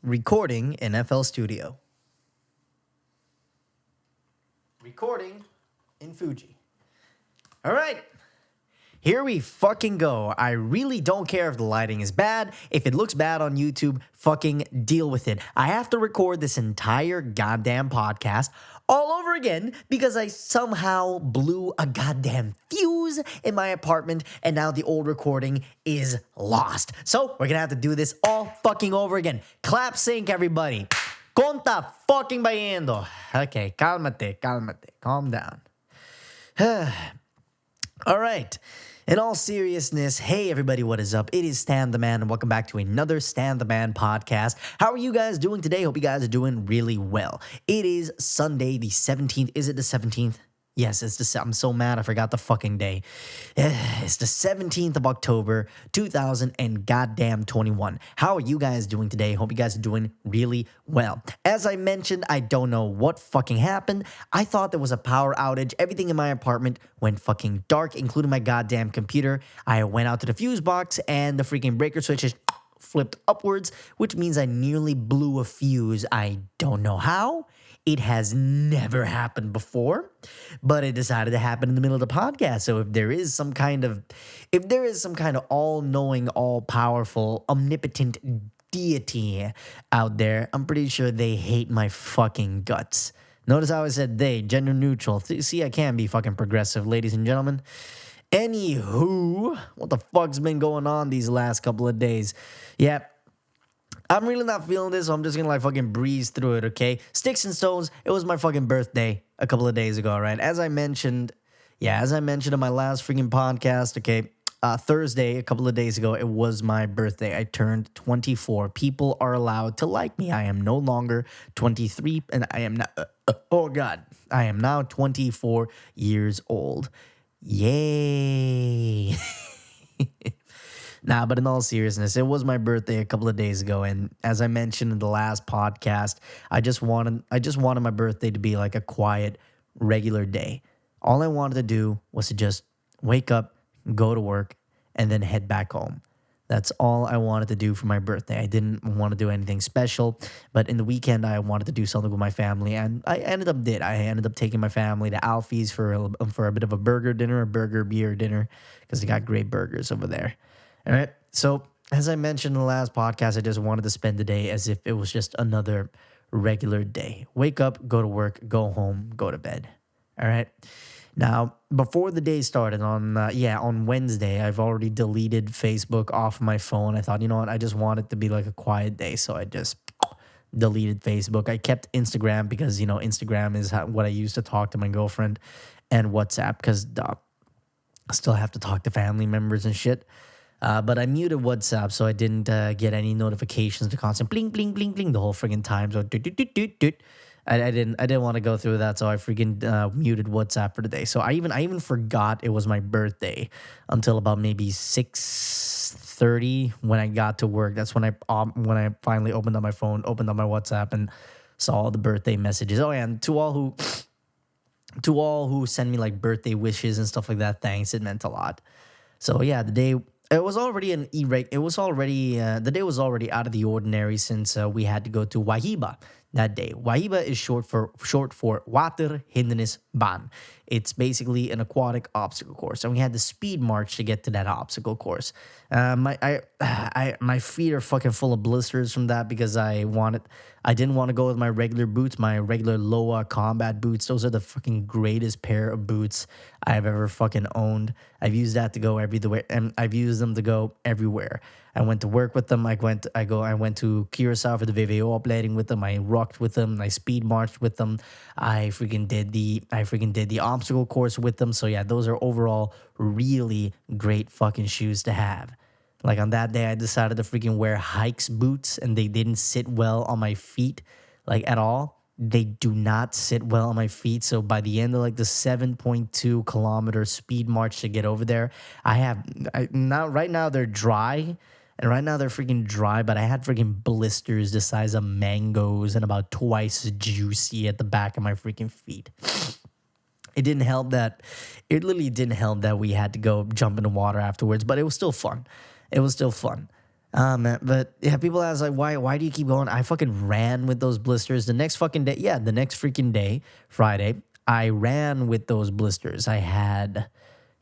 Recording in FL Studio. Recording in Fuji. All right. Here we fucking go. I really don't care if the lighting is bad. If it looks bad on YouTube, fucking deal with it. I have to record this entire goddamn podcast all over again because I somehow blew a goddamn fuse in my apartment and now the old recording is lost. So we're gonna have to do this all fucking over again. Clap sync, everybody. Conta fucking bayendo. Okay, cálmate, calm down. All right. In all seriousness, hey everybody, what is up? It is Stan the Man, and welcome back to another Stan the Man podcast. How are you guys doing today? Hope you guys are doing really well. It is Sunday, the 17th. Is it the 17th? Yes, I'm so mad I forgot the fucking day. It's the 17th of October, 2021. How are you guys doing today? Hope you guys are doing really well. As I mentioned, I don't know what fucking happened. I thought there was a power outage. Everything in my apartment went fucking dark, including my goddamn computer. I went out to the fuse box and the freaking breaker switches flipped upwards, which means I nearly blew a fuse. I don't know how. It has never happened before, but it decided to happen in the middle of the podcast. So if there is some kind of all-knowing, all-powerful, omnipotent deity out there, I'm pretty sure they hate my fucking guts. Notice how I said they, gender neutral. See, I can be fucking progressive, ladies and gentlemen. Anywho, what the fuck's been going on these last couple of days? Yeah. I'm really not feeling this, so I'm just gonna fucking breeze through it, okay? Sticks and stones, it was my fucking birthday a couple of days ago, right? As I mentioned in my last freaking podcast, okay, Thursday, a couple of days ago, it was my birthday. I turned 24. People are allowed to like me. I am no longer 23, and I am not, I am now 24 years old. Yay! Nah, but in all seriousness, it was my birthday a couple of days ago, and as I mentioned in the last podcast, I just wanted my birthday to be like a quiet, regular day. All I wanted to do was to just wake up, go to work, and then head back home. That's all I wanted to do for my birthday. I didn't want to do anything special, but in the weekend, I wanted to do something with my family, and I ended up taking my family to Alfie's for a bit of a burger beer dinner, because they got great burgers over there. All right. So, as I mentioned in the last podcast, I just wanted to spend the day as if it was just another regular day. Wake up, go to work, go home, go to bed. All right. Now, before the day started on Wednesday, I've already deleted Facebook off my phone. I thought, you know what? I just want it to be like a quiet day. So I just deleted Facebook. I kept Instagram because, Instagram is what I use to talk to my girlfriend, and WhatsApp because I still have to talk to family members and shit. But I muted WhatsApp, so I didn't get any notifications to constant bling, bling, bling, bling the whole friggin' time. So I didn't want to go through that, so I freaking muted WhatsApp for the day. So I even forgot it was my birthday until about maybe 6:30 when I got to work. That's when I finally opened up my phone, opened up my WhatsApp, and saw all the birthday messages. Oh, yeah, and to all who send me like birthday wishes and stuff like that, thanks. It meant a lot. So yeah, the day was already out of the ordinary since we had to go to Wahiba that day. Wahiba is short for Waterhindernisbaan. It's basically an aquatic obstacle course, and we had the speed march to get to that obstacle course. My feet are fucking full of blisters from that because I didn't want to go with my regular boots, my regular Loa combat boots. Those are the fucking greatest pair of boots I've ever fucking owned. I've used that to go everywhere, and I've used them to go everywhere. I went to work with them. I went to Curacao for the VVO opleiding with them. I rocked with them. I speed marched with them. I freaking did the obstacle course with them. So yeah, those are overall really great fucking shoes to have. Like on that day, I decided to freaking wear hikes boots, and they didn't sit well on my feet, like at all. They do not sit well on my feet. So by the end of like the 7.2 kilometer speed march to get over there, right now they're dry. And right now they're freaking dry, but I had freaking blisters the size of mangoes and about twice as juicy at the back of my freaking feet. It literally didn't help that we had to go jump in the water afterwards, but it was still fun. Man, but yeah, people ask like, why do you keep going? I fucking ran with those blisters the next fucking day. Yeah, the next freaking day, Friday, I ran with those blisters. I had,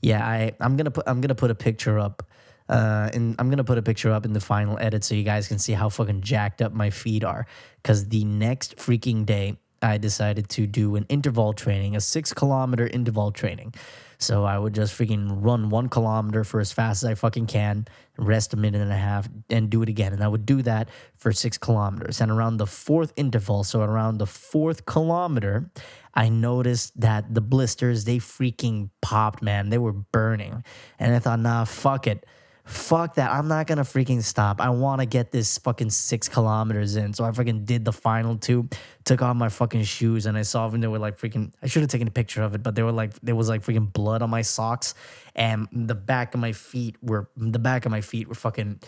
yeah, I'm gonna put a picture up, and I'm gonna put a picture up in the final edit so you guys can see how fucking jacked up my feet are. Cause the next freaking day, I decided to do an interval training, a 6 kilometer interval training. So I would just freaking run 1 kilometer for as fast as I fucking can, rest a minute and a half, and do it again. And I would do that for 6 kilometers. And around the fourth interval, so around the fourth kilometer, I noticed that the blisters, they freaking popped, man. They were burning. And I thought, nah, fuck it. Fuck that. I'm not gonna freaking stop. I wanna get this fucking 6 kilometers in. So I freaking did the final two, took off my fucking shoes, and I saw them. They were like freaking, I should have taken a picture of it, but they were like, there was like freaking blood on my socks, and the back of my feet were fucking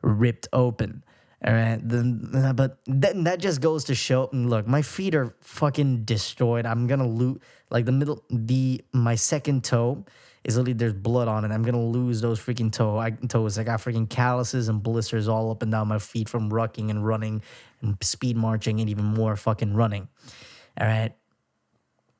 ripped open. All right, but that just goes to show. Look, my feet are fucking destroyed. I'm gonna lose like my second toe is literally there's blood on it. I'm gonna lose those freaking toes. I got freaking calluses and blisters all up and down my feet from rucking and running and speed marching and even more fucking running. All right.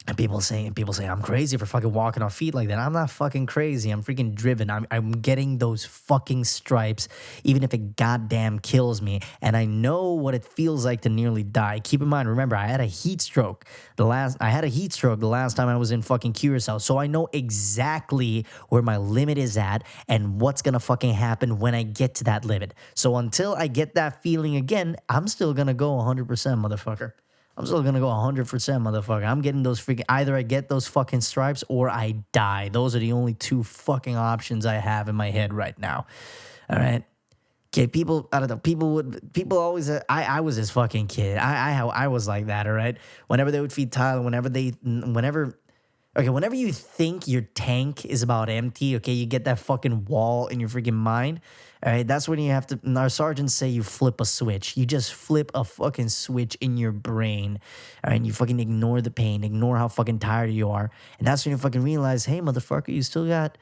And people say I'm crazy for fucking walking off feet like that. I'm not fucking crazy. I'm freaking driven. I'm getting those fucking stripes, even if it goddamn kills me. And I know what it feels like to nearly die. Keep in mind, remember, I had a heat stroke the last time I was in fucking Curacao. So I know exactly where my limit is at and what's gonna fucking happen when I get to that limit. So until I get that feeling again, I'm still gonna go 100%, motherfucker. I'm still gonna go 100%, motherfucker. I'm getting those freaking, either I get those fucking stripes or I die. Those are the only two fucking options I have in my head right now. All right. Okay, people, I don't know. People always. I was this fucking kid. I was like that. All right. Whenever they would feed Tyler, whenever you think your tank is about empty, okay, you get that fucking wall in your freaking mind. All right, that's when you have to. Our sergeants say you flip a switch. You just flip a fucking switch in your brain. All right, and you fucking ignore the pain, ignore how fucking tired you are, and that's when you fucking realize, hey, motherfucker, you still got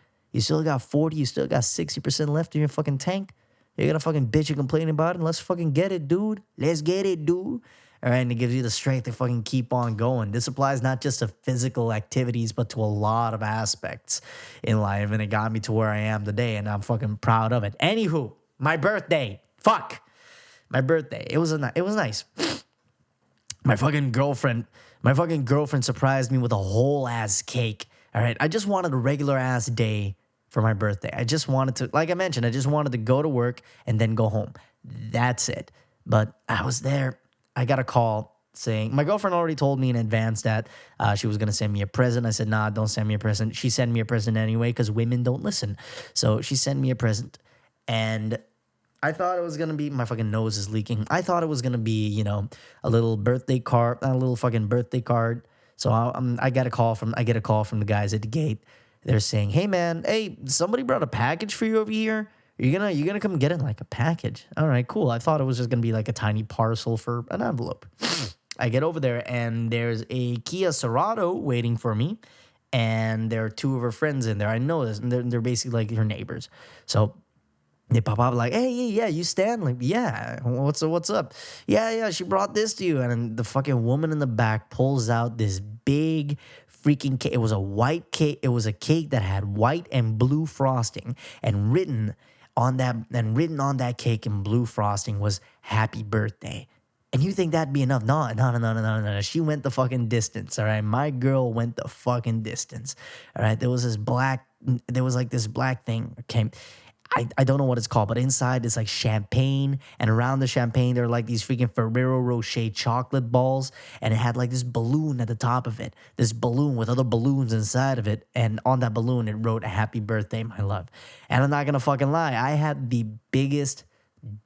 40, you still got 60% left in your fucking tank. You're gonna fucking bitch and complain about it. Let's fucking get it, dude. Let's get it, dude. All right, and it gives you the strength to fucking keep on going. This applies not just to physical activities, but to a lot of aspects in life. And it got me to where I am today, and I'm fucking proud of it. Anywho, my birthday. Fuck. My birthday. It was nice. My fucking girlfriend surprised me with a whole ass cake. All right, I just wanted a regular ass day for my birthday. I just wanted to, like I mentioned, I just wanted to go to work and then go home. That's it. But I was there. I got a call saying, my girlfriend already told me in advance that she was going to send me a present. I said, nah, don't send me a present. She sent me a present anyway because women don't listen. So she sent me a present, and I thought it was going to be, my fucking nose is leaking. I thought it was going to be, a little birthday card, a little fucking birthday card. So I get a call from the guys at the gate. They're saying, hey man, hey, somebody brought a package for you over here. You're gonna come get it like a package. All right, cool. I thought it was just gonna be like a tiny parcel for an envelope. I get over there and there's a Kia Sorento waiting for me, and there are two of her friends in there. I know this, and they're basically like her neighbors. So they pop up like, hey, yeah, you Stanley? Yeah, what's up? Yeah, she brought this to you. And then the fucking woman in the back pulls out this big freaking cake. It was a white cake. It was a cake that had white and blue frosting, and written on that cake in blue frosting was "Happy Birthday." And you think that'd be enough? No. She went the fucking distance, all right? My girl went the fucking distance, all right? There was like this black thing, okay? I don't know what it's called, but inside it's like champagne, and around the champagne there are like these freaking Ferrero Rocher chocolate balls, and it had like this balloon at the top of it, this balloon with other balloons inside of it, and on that balloon it wrote "Happy Birthday, my love." And I'm not gonna fucking lie, I had the biggest,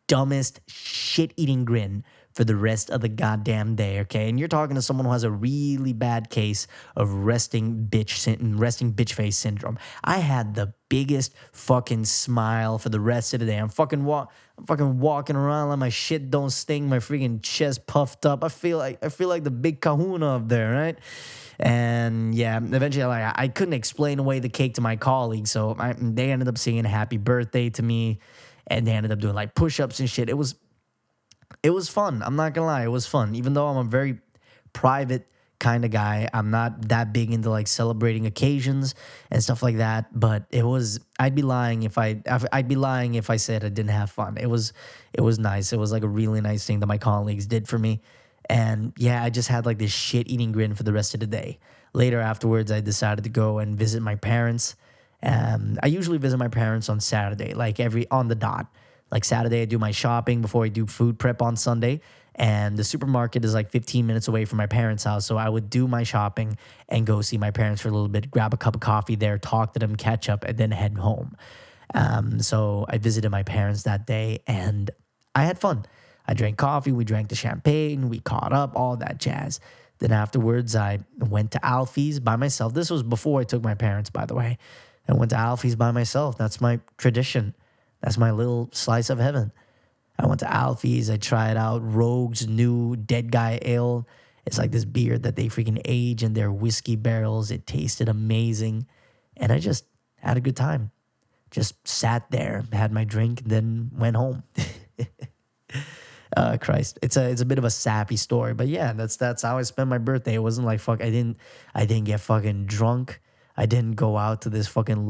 dumbest, shit-eating grin for the rest of the goddamn day, okay? And you're talking to someone who has a really bad case of resting bitch face syndrome. I had the biggest fucking smile for the rest of the day. I'm fucking walking around like my shit don't stink, my freaking chest puffed up. I feel like the big kahuna up there, right? And yeah, eventually I couldn't explain away the cake to my colleagues, so they ended up singing "Happy Birthday" to me. and they ended up doing like push-ups and shit. It was fun. I'm not gonna lie, it was fun. Even though I'm a very private kind of guy, I'm not that big into like celebrating occasions and stuff like that. But it was. I'd be lying if I said I didn't have fun. It was nice. It was like a really nice thing that my colleagues did for me. And yeah, I just had like this shit eating grin for the rest of the day. Later afterwards, I decided to go and visit my parents. I usually visit my parents on Saturday, like on the dot. Like Saturday, I do my shopping before I do food prep on Sunday. And the supermarket is like 15 minutes away from my parents' house. So I would do my shopping and go see my parents for a little bit, grab a cup of coffee there, talk to them, catch up, and then head home. So I visited my parents that day and I had fun. I drank coffee, we drank the champagne, we caught up, all that jazz. Then afterwards, I went to Alfie's by myself. This was before I took my parents, by the way. I went to Alfie's by myself. That's my tradition. That's my little slice of heaven. I went to Alfie's. I tried out Rogue's new Dead Guy Ale. It's like this beer that they freaking age in their whiskey barrels. It tasted amazing. And I just had a good time. Just sat there, had my drink, then went home. Christ, it's a bit of a sappy story, but yeah, that's how I spent my birthday. It wasn't like I didn't get fucking drunk. I didn't go out to these freaking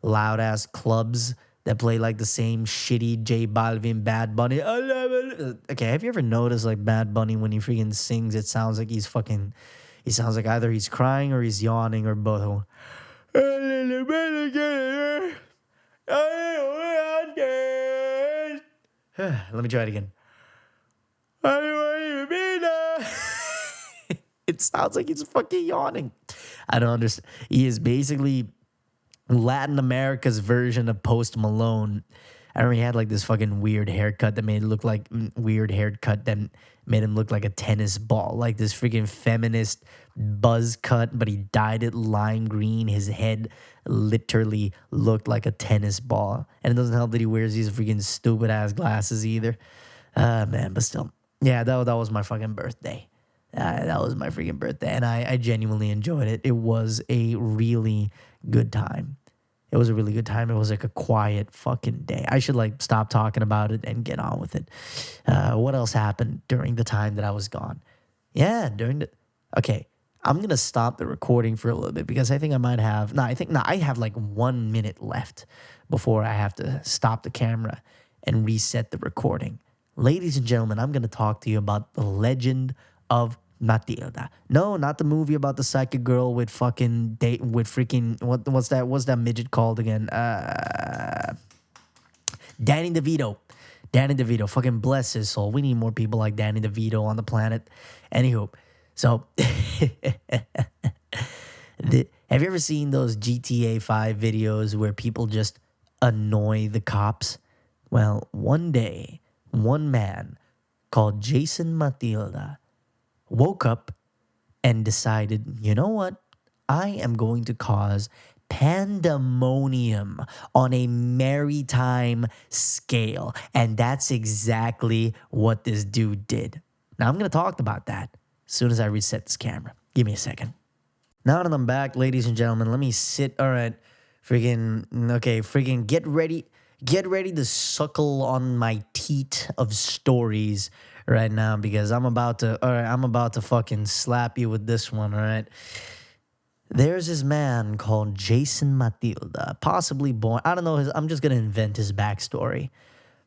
loud ass clubs that play like the same shitty J Balvin, Bad Bunny. Okay, have you ever noticed like Bad Bunny when he freaking sings? It sounds like he sounds like either he's crying or he's yawning or both. Let me try it again. It sounds like he's fucking yawning. I don't understand. He is basically Latin America's version of Post Malone. I remember he had like this fucking weird haircut that made it look like weird haircut that made him look like a tennis ball, like this freaking feminist buzz cut, but he dyed it lime green. His head literally looked like a tennis ball. And it doesn't help that he wears these freaking stupid ass glasses either. Man, but still. Yeah, that was my fucking birthday. That was my freaking birthday, and I genuinely enjoyed it. It was a really good time. It was a really good time. It was like a quiet fucking day. I should like stop talking about it and get on with it. What else happened during the time that I was gone? Yeah, okay, I'm going to stop the recording for a little bit because I think I might have, I have like 1 minute left before I have to stop the camera and reset the recording. Ladies and gentlemen, I'm going to talk to you about the legend of Matilda. No, not the movie about the psychic girl with freaking what's that midget called again? Danny DeVito. Danny DeVito. Fucking bless his soul. We need more people like Danny DeVito on the planet. Anywho, so have you ever seen those GTA 5 videos where people just annoy the cops? Well, one day, one man called Jason Matilda woke up and decided, you know what? I am going to cause pandemonium on a maritime scale. And that's exactly what this dude did. Now, I'm going to talk about that as soon as I reset this camera. Give me a second. Now that I'm back, ladies and gentlemen, let me sit. All right. Freaking get ready. Get ready to suckle on my teat of stories right now because I'm about to fucking slap you with this one, all right? There's this man called Jason Matilda, possibly born, I don't know, I'm just going to invent his backstory.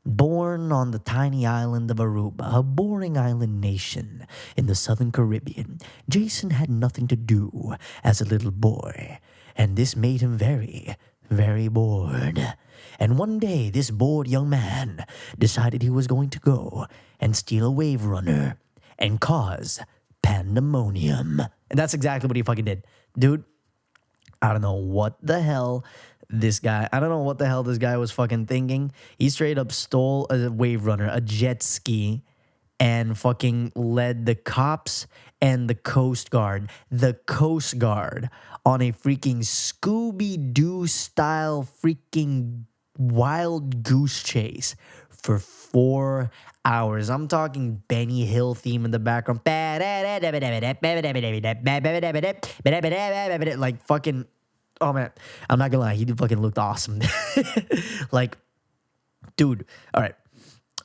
Born on the tiny island of Aruba, a boring island nation in the southern Caribbean, Jason had nothing to do as a little boy, and this made him very, very bored. And one day, this bored young man decided he was going to go and steal a wave runner and cause pandemonium. And that's exactly what he fucking did. Dude, I don't know what the hell this guy was fucking thinking. He straight up stole a wave runner, a jet ski, and fucking led the cops and the Coast Guard on a freaking Scooby-Doo style freaking wild goose chase for 4 hours. I'm talking Benny Hill theme in the background. Like fucking, oh man, I'm not gonna lie, he fucking looked awesome. Like Dude, all right.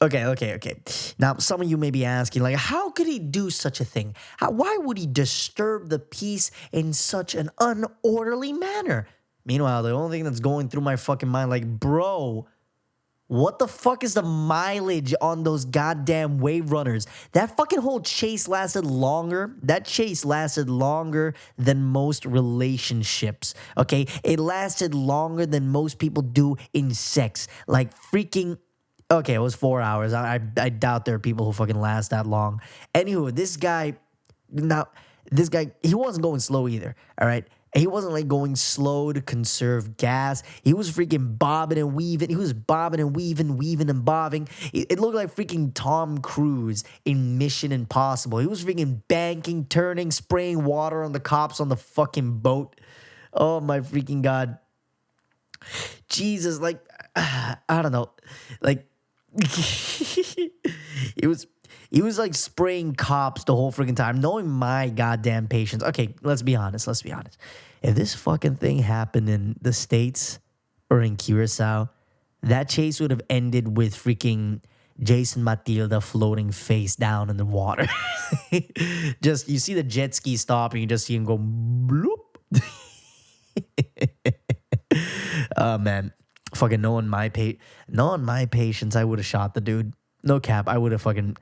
Okay. Now, some of you may be asking, like, how could he do such a thing? Why would he disturb the peace in such an unorderly manner? Meanwhile, the only thing that's going through my fucking mind, like, bro, what the fuck is the mileage on those goddamn wave runners? That fucking whole chase lasted longer. That chase lasted longer than most relationships. Okay? It lasted longer than most people do in sex. Like freaking. Okay, it was 4 hours. I doubt there are people who fucking last that long. Anywho, this guy, he wasn't going slow either. All right. He wasn't like going slow to conserve gas. He was freaking bobbing and weaving. He was bobbing and weaving and bobbing. It looked like freaking Tom Cruise in Mission Impossible. He was freaking banking, turning, spraying water on the cops on the fucking boat. Oh my freaking God. Jesus, like, I don't know. Like, he was like spraying cops the whole freaking time, knowing my goddamn patience. Okay, let's be honest. If this fucking thing happened in the States or in Curacao, that chase would have ended with freaking Jason Matilda floating face down in the water. Just, you see the jet ski stop and you just see him go bloop. Oh, man. Fucking knowing my patience, I would have shot the dude. No cap, I would have fucking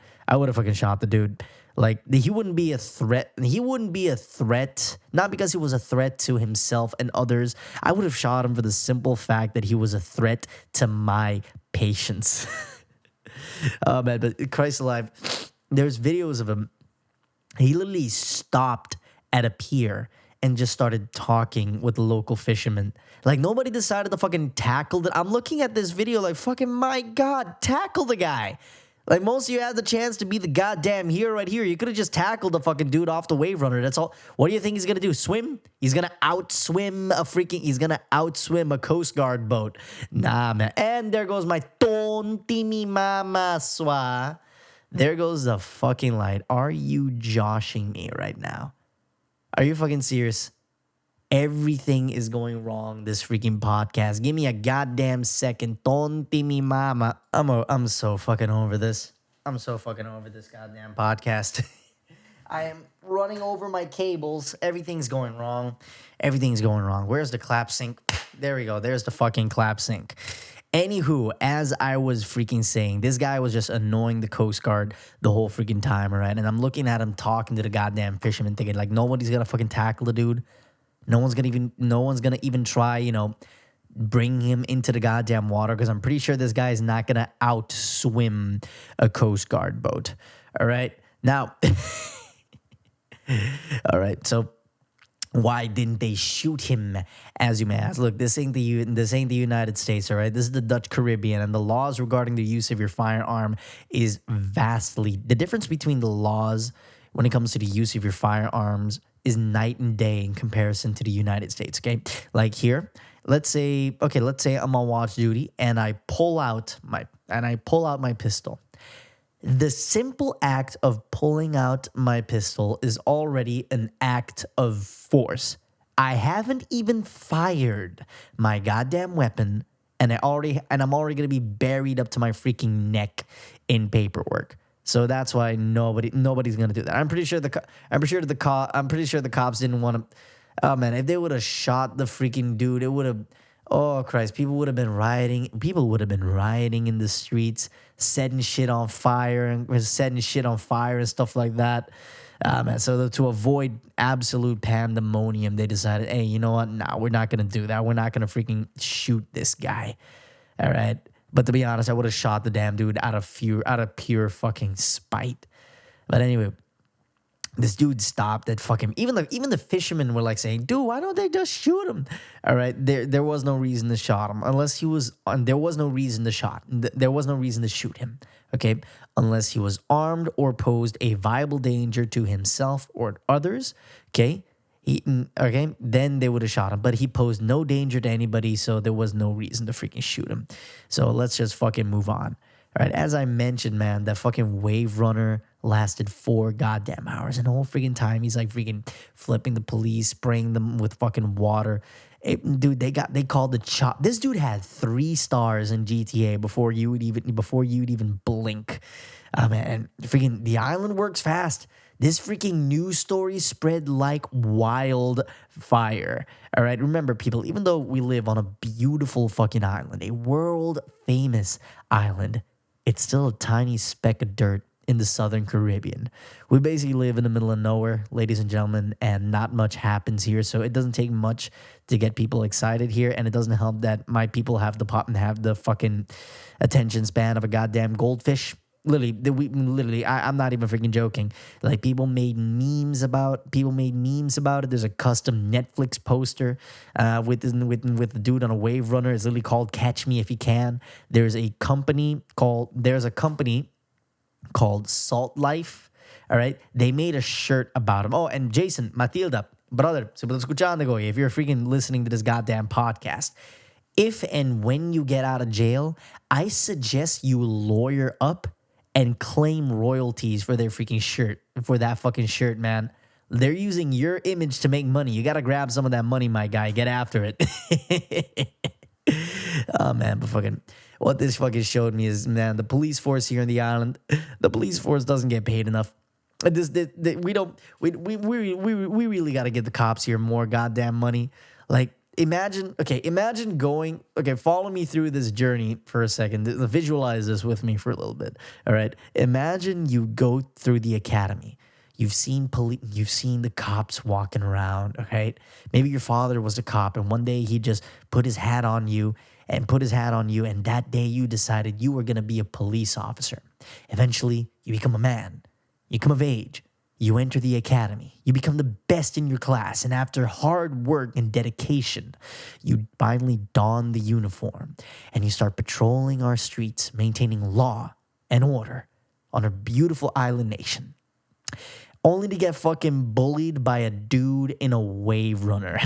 shot the dude. Like, he wouldn't be a threat. He wouldn't be a threat, not because he was a threat to himself and others. I would have shot him for the simple fact that he was a threat to my patience. Oh, man, but Christ alive, there's videos of him. He literally stopped at a pier and just started talking with the local fishermen. Like, nobody decided to fucking tackle it. I'm looking at this video like, fucking, my God, tackle the guy. Like, most of you had the chance to be the goddamn hero right here. You could have just tackled the fucking dude off the wave runner. That's all. What do you think he's going to do? Swim? He's going to outswim a Coast Guard boat. Nah, man. And there goes my tonti mi mama swa. There goes the fucking light. Are you joshing me right now? Are you fucking serious? Everything is going wrong this freaking podcast. Give me a goddamn second. Tonti mi mama. I'm so fucking over this. I'm so fucking over this goddamn podcast. I am running over my cables. Everything's going wrong. Where's the clap sync? There we go. There's the fucking clap sync. Anywho, as I was freaking saying, this guy was just annoying the Coast Guard the whole freaking time, all right? And I'm looking at him talking to the goddamn fisherman, thinking like nobody's gonna fucking tackle the dude. No one's gonna even try, bring him into the goddamn water, because I'm pretty sure this guy is not gonna outswim a Coast Guard boat. All right. Now, all right. So, why didn't they shoot him, as you may ask? Look, this ain't the United States, all right? This is the Dutch Caribbean, and the laws regarding the use of your firearm is vastly... The difference between the laws when it comes to the use of your firearms is night and day in comparison to the United States, okay? Like here, let's say I'm on watch duty, and I pull out my pistol. The simple act of pulling out my pistol is already an act of force. I haven't even fired my goddamn weapon, and I'm already gonna be buried up to my freaking neck in paperwork. So that's why nobody's gonna do that. I'm pretty sure the cops didn't want to. Oh man, if they would have shot the freaking dude, it would have. Oh Christ, people would have been rioting. People would have been rioting in the streets, setting shit on fire and stuff like that. Man, so to avoid absolute pandemonium, they decided, hey, you know what? Nah, we're not gonna do that. We're not gonna freaking shoot this guy. All right. But to be honest, I would have shot the damn dude out of pure fucking spite. But anyway, this dude stopped at fucking... Even the fishermen were like saying, dude, why don't they just shoot him? All right, there was no reason to shot him. There was no reason to shoot him, okay? Unless he was armed or posed a viable danger to himself or others, okay? Then they would have shot him. But he posed no danger to anybody, so there was no reason to freaking shoot him. So let's just fucking move on. All right, as I mentioned, man, that fucking wave runner lasted 4 goddamn hours. And the whole freaking time, he's like freaking flipping the police, spraying them with fucking water. Dude, they called the chop. This dude had 3 stars in GTA before you'd even blink. Man, and freaking the island works fast. This freaking news story spread like wildfire. All right, remember, people, even though we live on a beautiful fucking island, a world famous island, it's still a tiny speck of dirt in the southern Caribbean. We basically live in the middle of nowhere, ladies and gentlemen, and not much happens here. So it doesn't take much to get people excited here, and it doesn't help that my people have the pop and have the fucking attention span of a goddamn goldfish. I'm not even freaking joking. Like people made memes about it. There's a custom Netflix poster with the dude on a wave runner. It's literally called "Catch Me If You Can." There's a company called Salt Life. All right, they made a shirt about him. Oh, and Jason, Matilda, brother, si me estás escuchando, güey, if you're freaking listening to this goddamn podcast, if and when you get out of jail, I suggest you lawyer up and claim royalties for their freaking shirt, for that fucking shirt, man. They're using your image to make money. You got to grab some of that money, my guy. Get after it. Oh, man, but fucking what this fucking showed me is, man, the police force here in the island, the police force doesn't get paid enough. We really got to give the cops here more goddamn money. Like, imagine going, follow me through this journey for a second. Visualize this with me for a little bit. All right. Imagine you go through the academy. You've seen the cops walking around, okay? Maybe your father was a cop and one day he just put his hat on you, and that day you decided you were going to be a police officer. Eventually, you become a man. You come of age. You enter the academy. You become the best in your class. And after hard work and dedication, you finally don the uniform and you start patrolling our streets, maintaining law and order on our beautiful island nation. Only to get fucking bullied by a dude in a wave runner.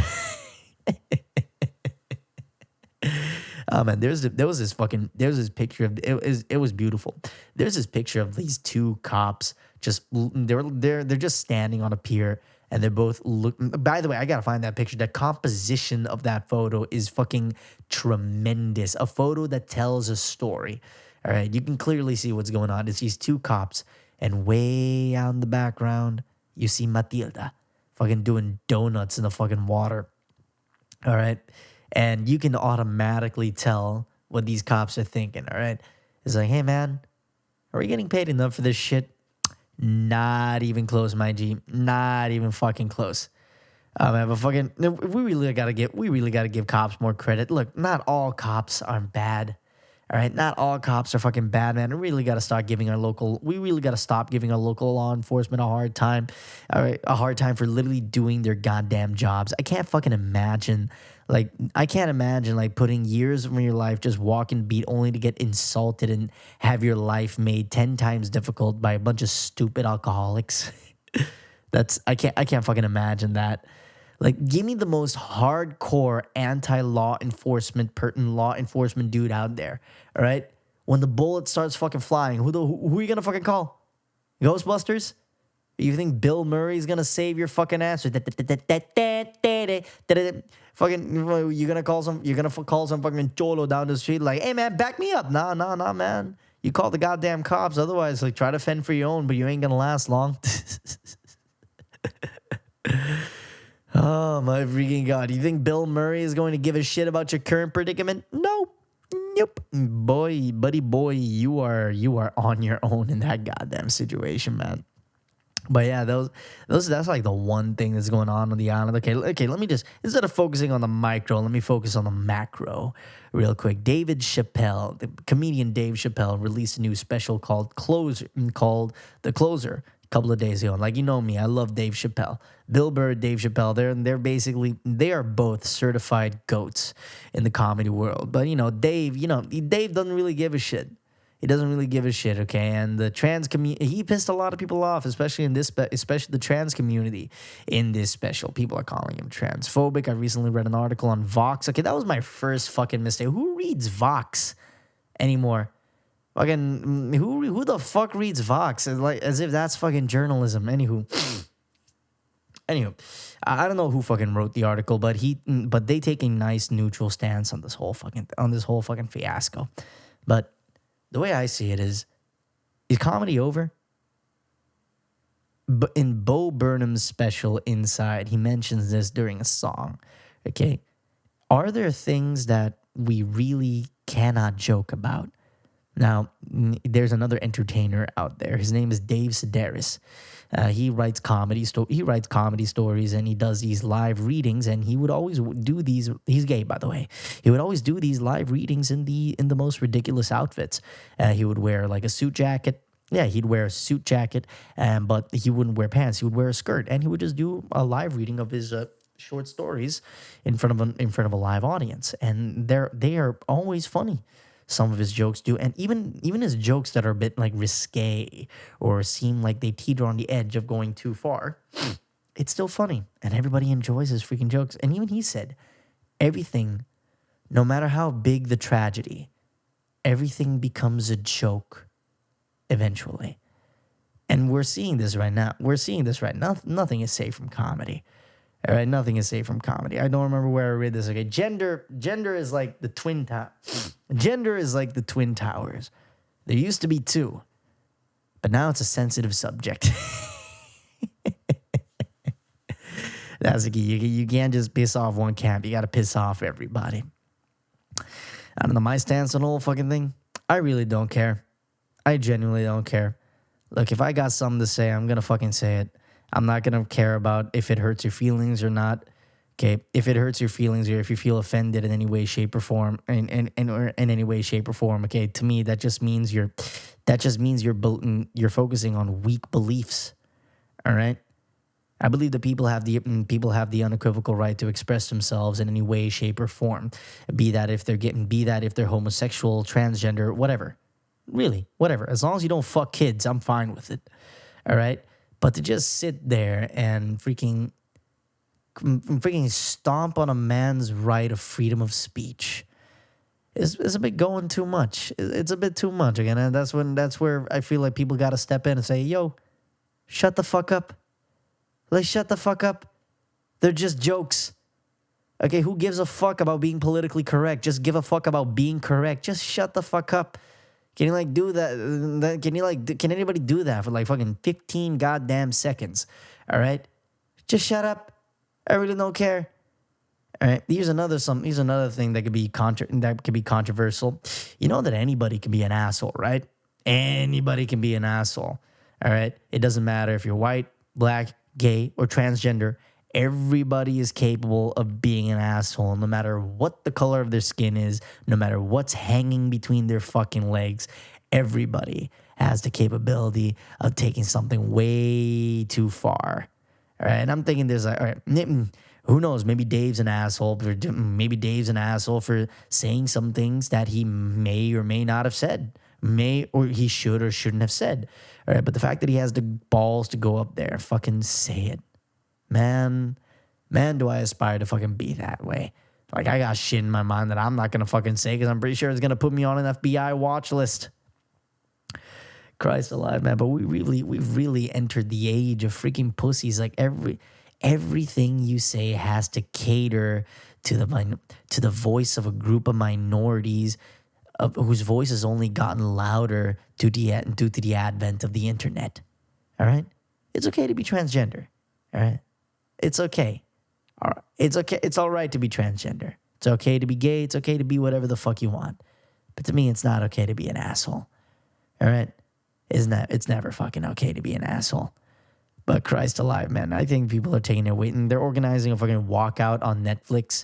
Oh man, there was this picture of it was beautiful. There's this picture of these 2 cops they're just standing on a pier and they're both by the way, I gotta find that picture. The composition of that photo is fucking tremendous. A photo that tells a story. All right, you can clearly see what's going on. It's these 2 cops, and way out in the background, you see Matilda fucking doing donuts in the fucking water. All right. And you can automatically tell what these cops are thinking, all right? It's like, hey, man, are we getting paid enough for this shit? Not even close, my G. Not even fucking close. Man, but fucking, we really gotta give cops more credit. Look, not all cops are bad. All right, not all cops are fucking bad, man. We really got to stop giving our local law enforcement a hard time. All right, a hard time for literally doing their goddamn jobs. I can't imagine putting years of your life just walking beat only to get insulted and have your life made 10 times difficult by a bunch of stupid alcoholics. I can't fucking imagine that. Like, give me the most hardcore anti-law enforcement dude out there, all right? When the bullet starts fucking flying, who are you gonna fucking call? Ghostbusters? You think Bill Murray's gonna save your fucking ass? Fucking, you're gonna call some fucking cholo down the street like, hey man, back me up. Nah, man. You call the goddamn cops. Otherwise, like, try to fend for your own, but you ain't gonna last long. Oh, my freaking God. You think Bill Murray is going to give a shit about your current predicament? No. Nope. Buddy boy, you are on your own in that goddamn situation, man. But yeah, that's like the one thing that's going on the island. Okay, let me just, instead of focusing on the micro, let me focus on the macro real quick. The comedian Dave Chapelle released a new special called The Closer a couple of days ago. And like, you know me, I love Dave Chapelle. Bill Burr, Dave Chapelle, they are both certified goats in the comedy world. But Dave doesn't really give a shit. He doesn't really give a shit, okay? And the trans community, he pissed a lot of people off, especially especially the trans community in this special. People are calling him transphobic. I recently read an article on Vox. Okay, that was my first fucking mistake. Who reads Vox anymore? Fucking who the fuck reads Vox? As if that's fucking journalism. Anywho, Anyway, I don't know who fucking wrote the article, but they take a nice neutral stance on this whole fucking fiasco. But the way I see it is comedy over? But in Bo Burnham's special Inside, he mentions this during a song. Okay, are there things that we really cannot joke about? Now, there's another entertainer out there. His name is Dave Sedaris. He writes comedy stories, and he does these live readings. And he would always do these. He's gay, by the way. He would always do these live readings in the most ridiculous outfits. He would wear like a suit jacket. Yeah, he'd wear a suit jacket, but he wouldn't wear pants. He would wear a skirt, and he would just do a live reading of his short stories in front of a live audience, and they are always funny. Some of his jokes do, and even his jokes that are a bit like risque or seem like they teeter on the edge of going too far, it's still funny, and everybody enjoys his freaking jokes. And even he said, everything, no matter how big the tragedy, everything becomes a joke eventually. And we're seeing this right now. Nothing is safe from comedy. All right, nothing is safe from comedy. I don't remember where I read this. Okay, gender is like the twin Gender is like the twin towers. There used to be two, but now it's a sensitive subject. That's the key. You can't just piss off one camp. You got to piss off everybody. I don't know my stance on the whole fucking thing. I really don't care. I genuinely don't care. Look, if I got something to say, I'm gonna fucking say it. I'm not going to care about if it hurts your feelings or not. Okay, if it hurts your feelings or if you feel offended in any way, shape, or form, in any way, shape, or form, okay, to me that just means you're focusing on weak beliefs. All right, I believe that people have the unequivocal right to express themselves in any way, shape, or form. Be that if they're homosexual, transgender, whatever. Really, whatever. As long as you don't fuck kids, I'm fine with it. All right. But to just sit there and freaking stomp on a man's right of freedom of speech is a bit going too much. It's a bit too much again, and that's where I feel like people got to step in and say, "Yo, shut the fuck up! Like, shut the fuck up! They're just jokes." Okay, who gives a fuck about being politically correct? Just give a fuck about being correct. Just shut the fuck up. Can you do that? Can anybody do that for like fucking 15 goddamn seconds? All right, just shut up. I really don't care. All right, here's another thing that could be controversial. You know that anybody can be an asshole, right? Anybody can be an asshole. All right, it doesn't matter if you're white, black, gay, or transgender. Everybody is capable of being an asshole, no matter what the color of their skin is, no matter what's hanging between their fucking legs. Everybody has the capability of taking something way too far. All right, and I'm thinking there's like, all right, who knows? Maybe Dave's an asshole. For saying some things that he may or may not have said, or he should or shouldn't have said. All right, but the fact that he has the balls to go up there and fucking say it. Man, do I aspire to fucking be that way. Like, I got shit in my mind that I'm not going to fucking say because I'm pretty sure it's going to put me on an FBI watch list. Christ alive, man. But we've really entered the age of freaking pussies. Like, everything you say has to cater to the voice of a group of minorities whose voice has only gotten louder due to the advent of the internet. All right? It's okay to be transgender. All right? It's okay. All right. It's okay. It's all right to be transgender. It's okay to be gay. It's okay to be whatever the fuck you want. But to me, it's not okay to be an asshole. All right? It's never fucking okay to be an asshole. But Christ alive, man. I think people are taking it and they're organizing a fucking walkout on Netflix.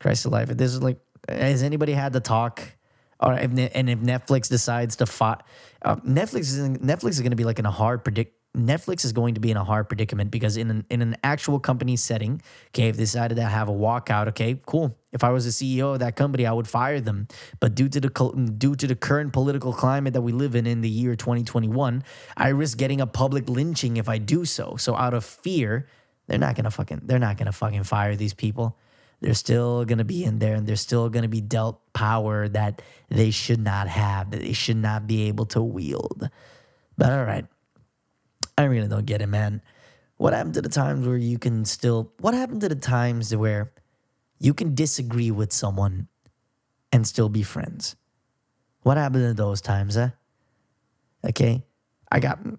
Christ alive. If this is like, has anybody had the talk? Or if Netflix decides to fight, Netflix is going to be like in a hard Netflix is going to be in a hard predicament because in an actual company setting, okay, if they decided to have a walkout, okay, cool. If I was the CEO of that company, I would fire them. But due to the current political climate that we live in the year 2021, I risk getting a public lynching if I do so. So out of fear, they're not gonna fucking fire these people. They're still gonna be in there and they're still gonna be dealt power that they should not have, that they should not be able to wield. But all right. I really don't get it, man. What happened to the times where what happened to the times where you can disagree with someone and still be friends? What happened to those times, huh? Okay. I'm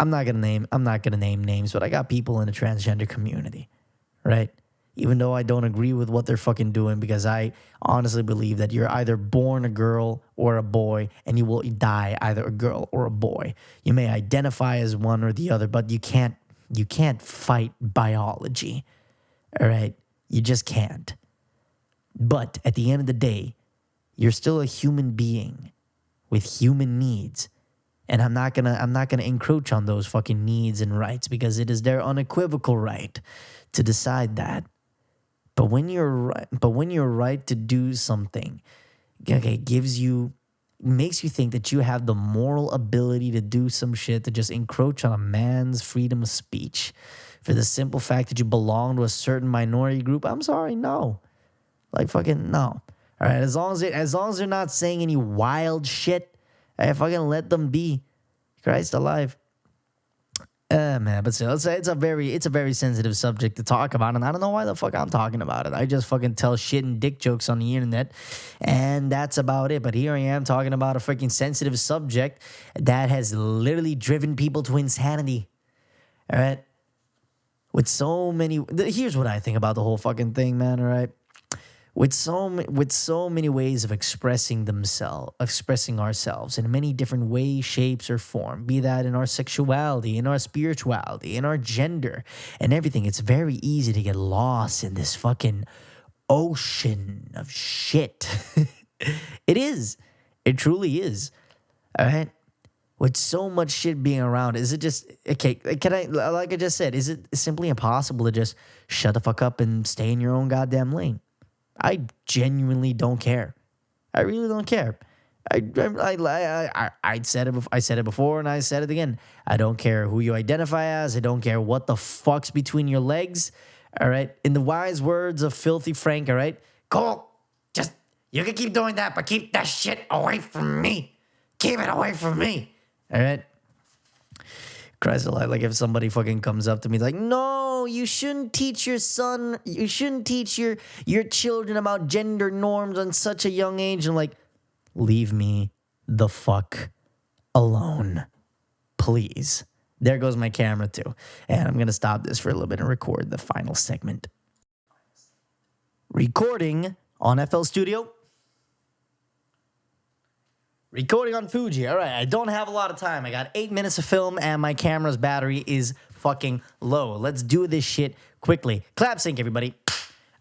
not gonna name names, but I got people in the transgender community, right? Even though I don't agree with what they're fucking doing, because I honestly believe that you're either born a girl or a boy, and you will die either a girl or a boy. You may identify as one or the other, but you can't fight biology. All right? You just can't. But at the end of the day, you're still a human being with human needs. And I'm not gonna encroach on those fucking needs and rights, because it is their unequivocal right to decide that. But when you're right to do something, okay, makes you think that you have the moral ability to do some shit to just encroach on a man's freedom of speech for the simple fact that you belong to a certain minority group. I'm sorry, no. Like, fucking no. All right, as long as they're not saying any wild shit, I fucking let them be. Christ alive. Man, but still, it's a very sensitive subject to talk about, and I don't know why the fuck I'm talking about it. I just fucking tell shit and dick jokes on the internet, and that's about it. But here I am talking about a freaking sensitive subject that has literally driven people to insanity. All right? With so many... Here's what I think about the whole fucking thing, man, all right? With so many ways of expressing ourselves in many different ways, shapes, or form, be that in our sexuality, in our spirituality, in our gender, and everything, it's very easy to get lost in this fucking ocean of shit. It is. It truly is. All right? With so much shit being around, is it just, okay, like I just said, is it simply impossible to just shut the fuck up and stay in your own goddamn lane? I genuinely don't care. I really don't care. I said it before, and I said it again. I don't care who you identify as. I don't care what the fuck's between your legs. All right. In the wise words of Filthy Frank. All right. Cole, just you can keep doing that, but keep that shit away from me. Keep it away from me. All right. Christ alive, like if somebody fucking comes up to me like, no, you shouldn't teach your children about gender norms on such a young age. I'm like, leave me the fuck alone, please. There goes my camera too. And I'm going to stop this for a little bit and record the final segment. Recording on FL Studio. Recording on Fuji. All right, I don't have a lot of time. I got 8 minutes of film, and my camera's battery is fucking low. Let's do this shit quickly. Clap sync, everybody.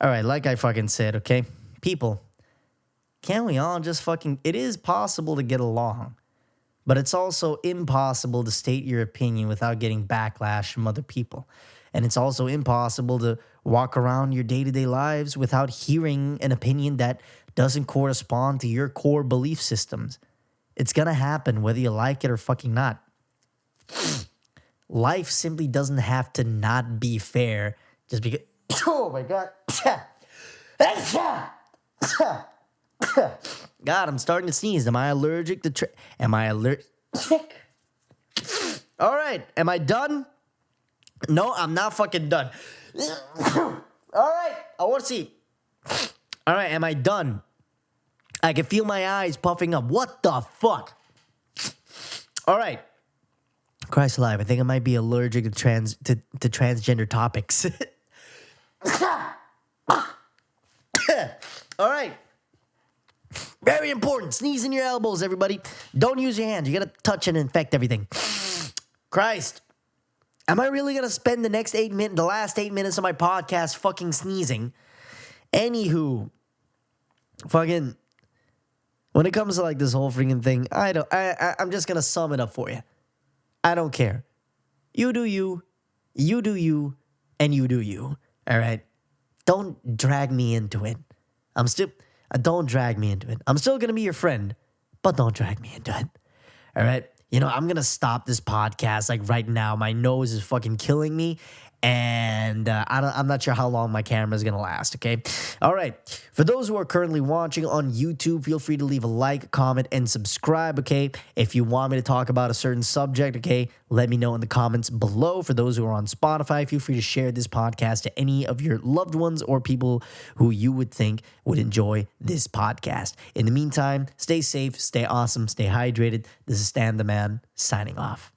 All right, like I fucking said, okay? People, can't we all just fucking... It is possible to get along, but it's also impossible to state your opinion without getting backlash from other people. And it's also impossible to walk around your day-to-day lives without hearing an opinion that doesn't correspond to your core belief systems. It's gonna happen whether you like it or fucking not. Life simply doesn't have to not be fair just because... Oh my God. God, I'm starting to sneeze. Am I allergic to... Am I allergic? All right, am I done? No, I'm not fucking done. All right, I want to see. All right, am I done? I can feel my eyes puffing up. What the fuck? All right. Christ alive, I think I might be allergic to transgender topics. All right. Very important. Sneeze in your elbows, everybody. Don't use your hands. You got to touch and infect everything. Christ. Am I really going to spend the last 8 minutes of my podcast fucking sneezing? Anywho. Fucking... When it comes to like this whole freaking thing, I'm just going to sum it up for you. I don't care. You do you, and you do you, all right? Don't drag me into it. Don't drag me into it. I'm still going to be your friend, but don't drag me into it, all right? You know, I'm going to stop this podcast like right now. My nose is fucking killing me, And I'm not sure how long my camera is going to last, okay? All right. For those who are currently watching on YouTube, feel free to leave a like, comment, and subscribe, okay? If you want me to talk about a certain subject, okay, let me know in the comments below. For those who are on Spotify, feel free to share this podcast to any of your loved ones or people who you would think would enjoy this podcast. In the meantime, stay safe, stay awesome, stay hydrated. This is Stan the Man signing off.